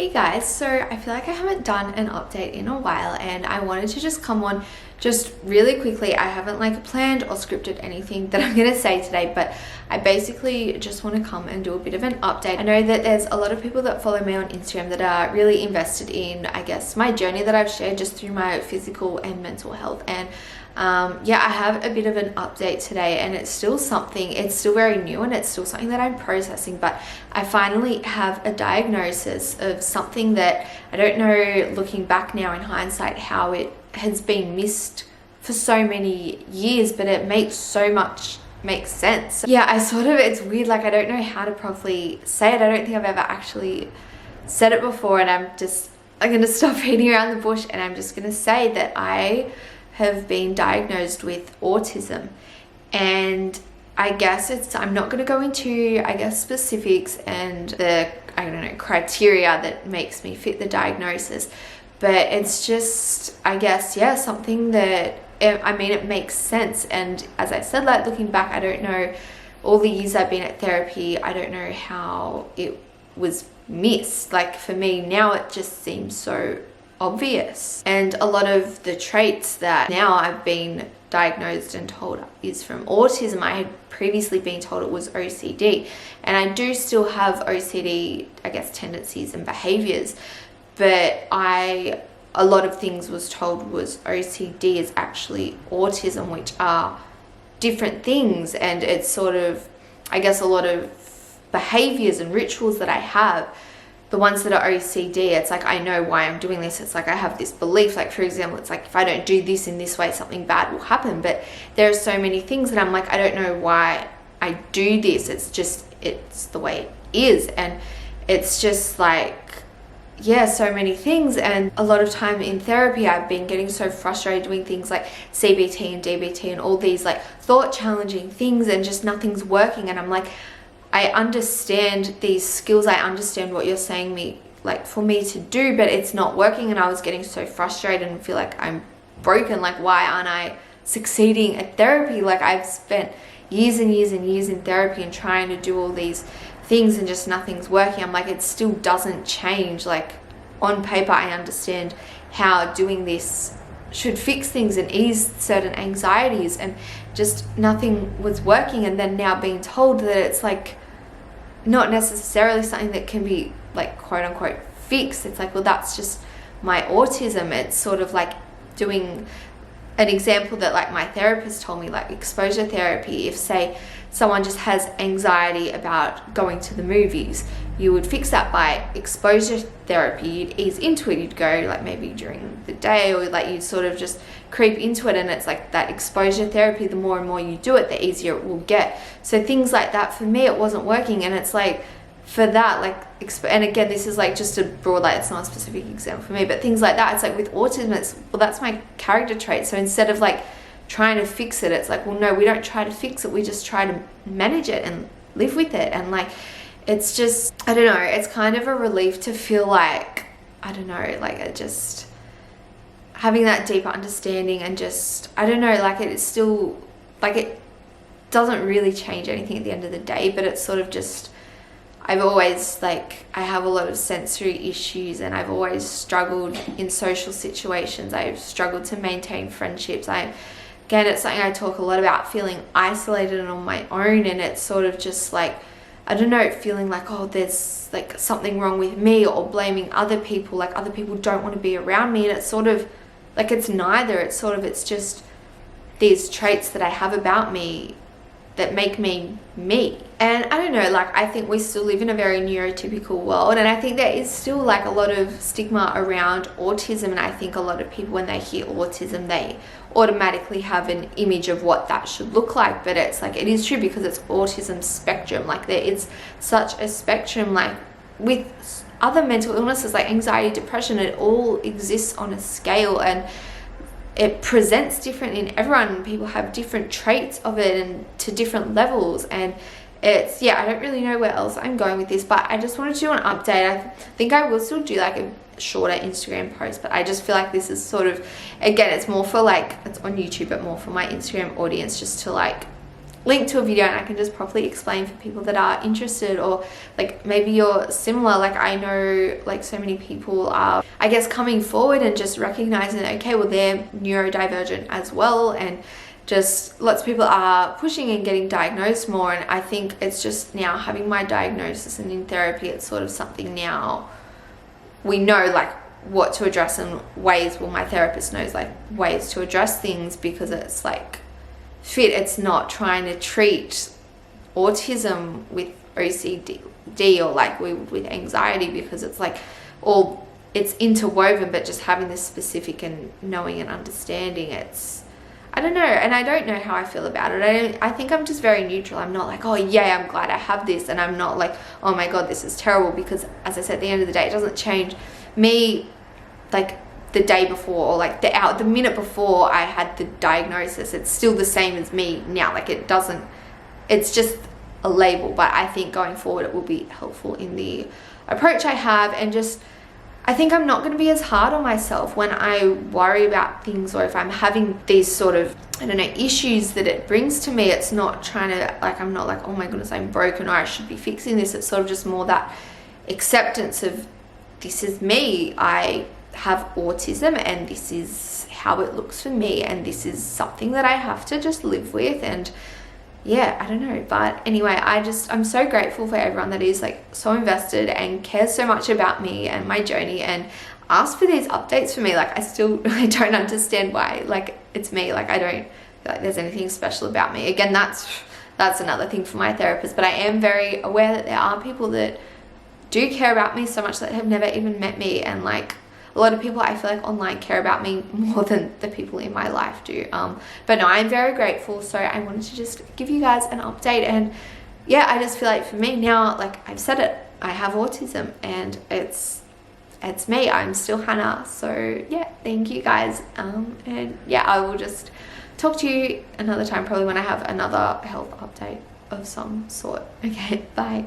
Hey guys, so I feel like I haven't done an update in a while and I wanted to just come on just really quickly. I haven't planned or scripted anything that I'm gonna say today, but I basically just want to come and do a bit of an update. I know that there's a lot of people that follow me on Instagram that are really invested in, I guess, my journey that I've shared just through my physical and mental health. And yeah, I have a bit of an update today, and it's still very new and it's still something that I'm processing, but I finally have a diagnosis of something that I don't know, looking back now in hindsight, how it has been missed for so many years, but it makes sense. So yeah, it's weird, I don't know how to properly say it. I don't think I've ever actually said it before, and I'm gonna stop beating around the bush, and I'm just gonna say that I have been diagnosed with autism. And I guess I'm not going to go into, specifics and the, criteria that makes me fit the diagnosis, but it's just, something that, it makes sense. And as I said, looking back, I don't know, all the years I've been at therapy, I don't know how it was missed. For me now, it just seems so obvious. And a lot of the traits that now I've been diagnosed and told is from autism, I had previously been told it was OCD, and I do still have OCD, tendencies and behaviors, but a lot of things was told was OCD is actually autism, which are different things. And it's sort of, a lot of behaviors and rituals that I have, the ones that are OCD, it's I know why I'm doing this. It's I have this belief, for example, it's if I don't do this in this way, something bad will happen. But there are so many things that I'm I don't know why I do this. It's the way it is. And it's just so many things. And a lot of time in therapy, I've been getting so frustrated doing things like CBT and DBT and all these thought challenging things, and just nothing's working. And I'm I understand these skills, I understand what you're saying for me to do, but it's not working. And I was getting so frustrated and feel I'm broken. Why aren't I succeeding at therapy? I've spent years and years and years in therapy and trying to do all these things, and just nothing's working. I'm it still doesn't change. On paper, I understand how doing this should fix things and ease certain anxieties, and just nothing was working. And then now being told that it's not necessarily something that can be quote unquote fixed. It's well, that's just my autism. It's sort of doing an example that my therapist told me, exposure therapy. If say someone just has anxiety about going to the movies, you would fix that by exposure therapy. You'd ease into it. You'd go maybe during the day, or you'd sort of just creep into it. And it's that exposure therapy, the more and more you do it, the easier it will get. So things like that, for me, it wasn't working. And it's for that, and again, this is just a broad, it's not a specific example for me, but things like that, it's with autism, it's, well, that's my character trait. So instead of trying to fix it, it's well, no, we don't try to fix it, we just try to manage it and live with it. And it's just, I don't know, it's kind of a relief to feel I don't know, just having that deeper understanding, and just, I don't know, it's still, it doesn't really change anything at the end of the day, but it's sort of just, I've always, I have a lot of sensory issues, and I've always struggled in social situations. I've struggled to maintain friendships. Again, it's something I talk a lot about, feeling isolated and on my own, and it's sort of just I don't know, feeling oh, there's something wrong with me, or blaming other people, other people don't want to be around me. And it's sort of it's neither. It's just these traits that I have about me that make me me. And I don't know, I think we still live in a very neurotypical world, and I think there is still a lot of stigma around autism. And I think a lot of people, when they hear autism, they automatically have an image of what that should look like. But it's it is true, because it's autism spectrum. There is such a spectrum, with other mental illnesses like anxiety, depression, it all exists on a scale, and it presents different in everyone. People have different traits of it, and to different levels. And it's, I don't really know where else I'm going with this, but I just wanted to do an update. I think I will still do a shorter Instagram post, but I just feel this is sort of, again, it's more for it's on YouTube, but more for my Instagram audience, just to link to a video and I can just properly explain for people that are interested, or like maybe you're similar. Like I know like so many people are, I guess, coming forward and just recognizing that, okay, well, they're neurodivergent as well, and just lots of people are pushing and getting diagnosed more. And I think it's just now having my diagnosis and in therapy, it's sort of something now we know like what to address and ways, well, my therapist knows like ways to address things, because it's like fit. It's not trying to treat autism with OCD or like with anxiety, because it's like all, it's interwoven, but just having this specific and knowing and understanding, it's, I don't know, and I don't know how I feel about it. I think I'm just very neutral. I'm not like, oh yay, I'm glad I have this, and I'm not like, oh my god, this is terrible, because as I said, at the end of the day, it doesn't change me like the day before, or like the minute before I had the diagnosis. It's still the same as me now. Like it doesn't, it's just a label. But I think going forward it will be helpful in the approach I have, and just I think I'm not going to be as hard on myself when I worry about things, or if I'm having these sort of, I don't know, issues that it brings to me. It's not trying to, like, I'm not like, oh my goodness, I'm broken, or I should be fixing this. It's sort of just more that acceptance of, this is me, I have autism, and this is how it looks for me, and this is something that I have to just live with. And yeah, I don't know. But anyway, I'm so grateful for everyone that is like so invested and cares so much about me and my journey, and ask for these updates for me. Like I don't understand why, like it's me, like I don't feel like there's anything special about me. Again, that's another thing for my therapist, but I am very aware that there are people that do care about me so much that have never even met me, and like a lot of people I feel like online care about me more than the people in my life do. But no, I'm very grateful. So I wanted to just give you guys an update. And yeah, I just feel like for me now, like I've said it, I have autism, and it's me. I'm still Hannah. So yeah, thank you guys. And yeah, I will just talk to you another time, probably when I have another health update of some sort. Okay, bye.